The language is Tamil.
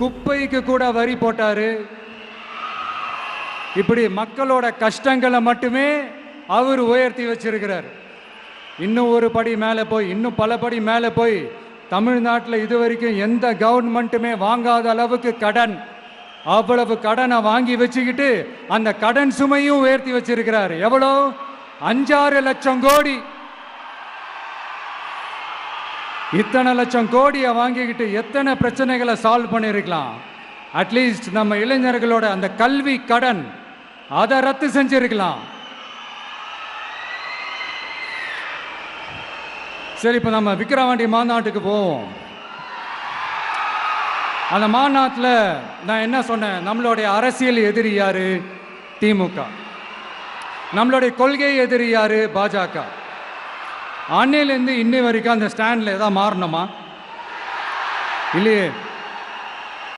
குப்பைக்கு கூட வரி போட்டாரு. இப்படி மக்களோட கஷ்டங்களை மட்டுமே அவர் உயர்த்தி வச்சிருக்கிறார். இன்னும் ஒரு படி மேலே போய், இன்னும் பல படி மேலே போய், தமிழ்நாட்டில் இதுவரைக்கும் எந்த கவர்மெண்ட்டுமே வாங்காத அளவுக்கு கடன், அவ்வளவு கடனை வாங்கி வச்சுக்கிட்டு அந்த கடன் சுமையும் உயர்த்தி வச்சிருக்கிறார். எவ்வளோ? 5-6 லட்சம் கோடி. இத்தனை லட்சம் கோடியை வாங்கிக்கிட்டு எத்தனை பிரச்சனைகளை சால்வ் பண்ணியிருக்கலாம். அட்லீஸ்ட் நம்ம இளைஞர்களோட அந்த கல்வி கடன் அதை ரத்து செஞ்சிருக்கலாம். சரி, இப்போ நம்ம விக்கிரவாண்டி மாநாட்டுக்கு போவோம். அந்த மாநாட்டில் நான் என்ன சொன்னேன்? நம்மளுடைய அரசியல் எதிரி யாரு? திமுக. நம்மளுடைய கொள்கை எதிரி யாரு? பாஜக. அன்னையிலேருந்து இன்னை வரைக்கும் அந்த ஸ்டாண்டில் ஏதாவது மாறணுமா? இல்லையே.